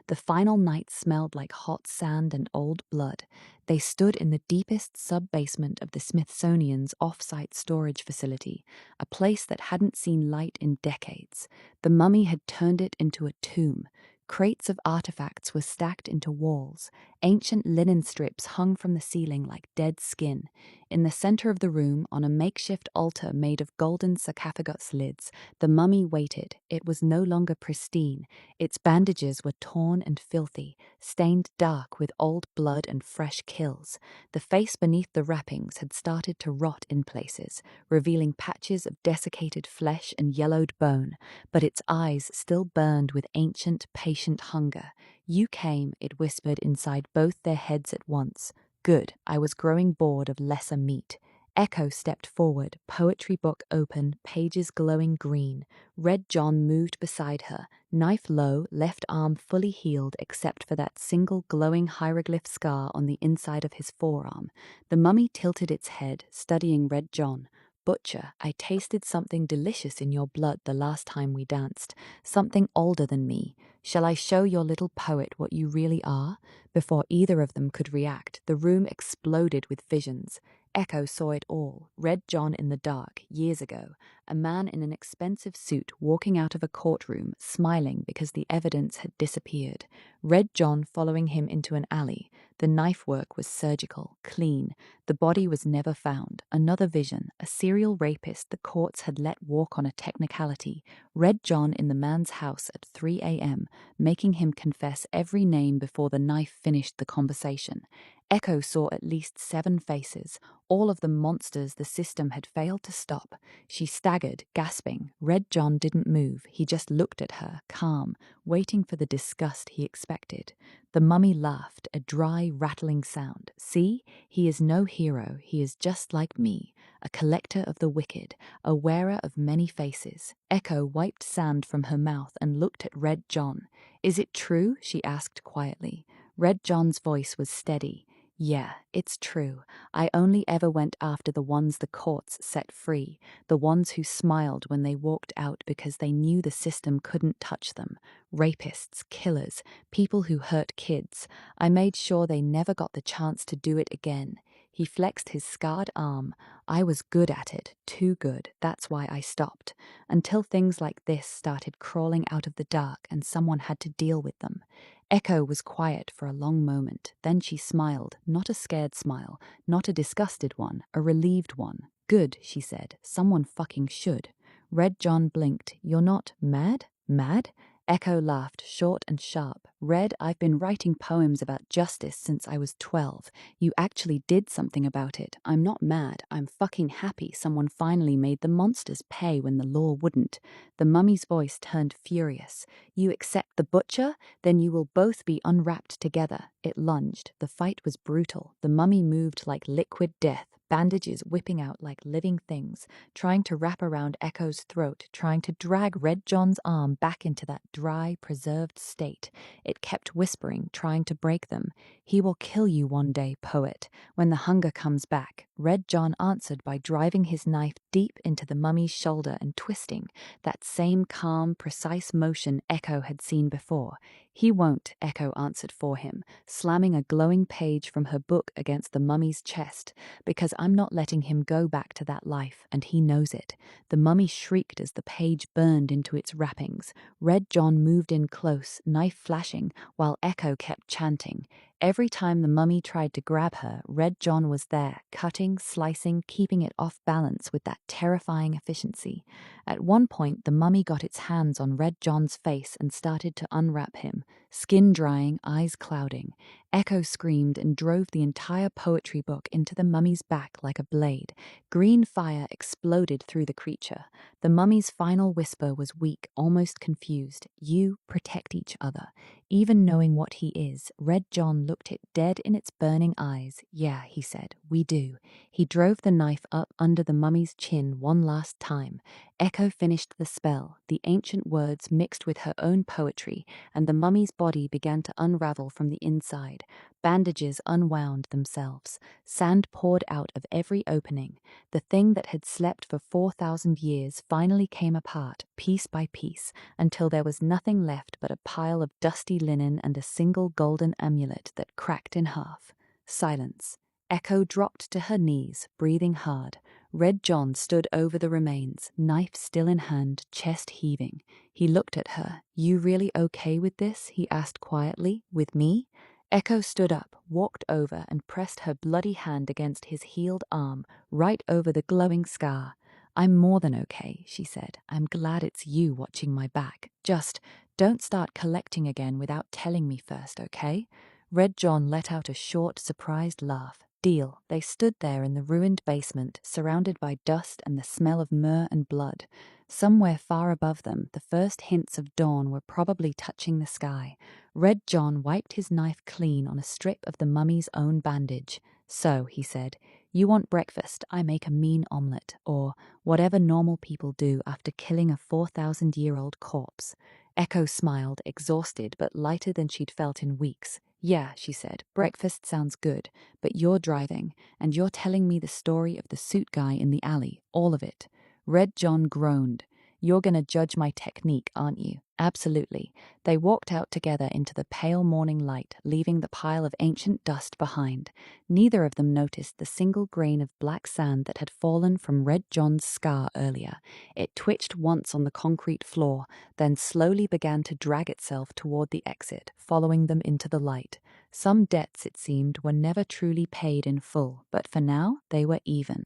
The final night smelled like hot sand and old blood. They stood in the deepest sub-basement of the Smithsonian's off-site storage facility, a place that hadn't seen light in decades. The mummy had turned it into a tomb. Crates of artifacts were stacked into walls. Ancient linen strips hung from the ceiling like dead skin. In the center of the room, on a makeshift altar made of golden sarcophagus lids, the mummy waited. It was no longer pristine. Its bandages were torn and filthy, stained dark with old blood and fresh kills. The face beneath the wrappings had started to rot in places, revealing patches of desiccated flesh and yellowed bone, but its eyes still burned with ancient, patient hunger. "You came," it whispered inside both their heads at once. "Good, I was growing bored of lesser meat." Echo stepped forward, poetry book open, pages glowing green. Red John moved beside her, knife low, left arm fully healed except for that single glowing hieroglyph scar on the inside of his forearm. The mummy tilted its head, studying Red John. "Butcher, I tasted something delicious in your blood the last time we danced. Something older than me. Shall I show your little poet what you really are?" Before either of them could react, the room exploded with visions. Echo saw it all. Red John in the dark, years ago. A man in an expensive suit walking out of a courtroom, smiling because the evidence had disappeared. Red John following him into an alley. The knife work was surgical, clean. The body was never found. Another vision, a serial rapist the courts had let walk on a technicality. Red John in the man's house at 3 a.m., making him confess every name before the knife finished the conversation. Echo saw at least 7 faces, all of them monsters the system had failed to stop. She staggered, gasping. Red John didn't move. He just looked at her, calm, waiting for the disgust he expected. The mummy laughed, a dry, rattling sound. "See? He is no hero. He is just like me, a collector of the wicked, a wearer of many faces." Echo wiped sand from her mouth and looked at Red John. "Is it true?" she asked quietly. Red John's voice was steady. "Yeah, it's true. I only ever went after the ones the courts set free, the ones who smiled when they walked out because they knew the system couldn't touch them. Rapists, killers, people who hurt kids. I made sure they never got the chance to do it again." He flexed his scarred arm. "I was good at it, too good. That's why I stopped. Until things like this started crawling out of the dark and someone had to deal with them." Echo was quiet for a long moment. Then she smiled, not a scared smile, not a disgusted one, a relieved one. "Good," she said. "Someone fucking should." Red John blinked. "You're not mad? Mad?" Echo laughed, short and sharp. "Red, I've been writing poems about justice since I was 12. You actually did something about it. I'm not mad. I'm fucking happy someone finally made the monsters pay when the law wouldn't." The mummy's voice turned furious. "You accept the butcher? Then you will both be unwrapped together." It lunged. The fight was brutal. The mummy moved like liquid death, bandages whipping out like living things, trying to wrap around Echo's throat, trying to drag Red John's arm back into that dry, preserved state. It kept whispering, trying to break them. "He will kill you one day, poet, when the hunger comes back." Red John answered by driving his knife deep into the mummy's shoulder and twisting, that same calm, precise motion Echo had seen before. "He won't," Echo answered for him, slamming a glowing page from her book against the mummy's chest, "because I'm not letting him go back to that life, and he knows it." The mummy shrieked as the page burned into its wrappings. Red John moved in close, knife flashing, while Echo kept chanting. Every time the mummy tried to grab her, Red John was there, cutting, slicing, keeping it off balance with that terrifying efficiency. At one point, the mummy got its hands on Red John's face and started to unwrap him, skin drying, eyes clouding. Echo screamed and drove the entire poetry book into the mummy's back like a blade. Green fire exploded through the creature. The mummy's final whisper was weak, almost confused. "You protect each other." Even knowing what he is, Red John looked it dead in its burning eyes. "Yeah," he said, "we do." He drove the knife up under the mummy's chin one last time. Echo finished the spell, the ancient words mixed with her own poetry, and the mummy's body began to unravel from the inside. Bandages unwound themselves. Sand poured out of every opening. The thing that had slept for 4,000 years finally came apart, piece by piece, until there was nothing left but a pile of dusty linen and a single golden amulet that cracked in half. Silence. Echo dropped to her knees, breathing hard. Red John stood over the remains, knife still in hand, chest heaving. He looked at her. "You really okay with this?" he asked quietly. "With me?" Echo stood up, walked over, and pressed her bloody hand against his healed arm, right over the glowing scar. "I'm more than okay," she said. "I'm glad it's you watching my back. Just don't start collecting again without telling me first, okay?" Red John let out a short, surprised laugh. Deal. They stood there in the ruined basement, surrounded by dust and the smell of myrrh and blood. Somewhere far above them, the first hints of dawn were probably touching the sky. Red John wiped his knife clean on a strip of the mummy's own bandage. "So," he said, "you want breakfast? I make a mean omelette, or whatever normal people do after killing a 4,000-year-old corpse." Echo smiled, exhausted but lighter than she'd felt in weeks. "Yeah," she said, "breakfast sounds good, but you're driving, and you're telling me the story of the suit guy in the alley, all of it." Red John groaned. "You're gonna judge my technique, aren't you?" "Absolutely." They walked out together into the pale morning light, leaving the pile of ancient dust behind. Neither of them noticed the single grain of black sand that had fallen from Red John's scar earlier. It twitched once on the concrete floor, then slowly began to drag itself toward the exit, following them into the light. Some debts, it seemed, were never truly paid in full, but for now they were even.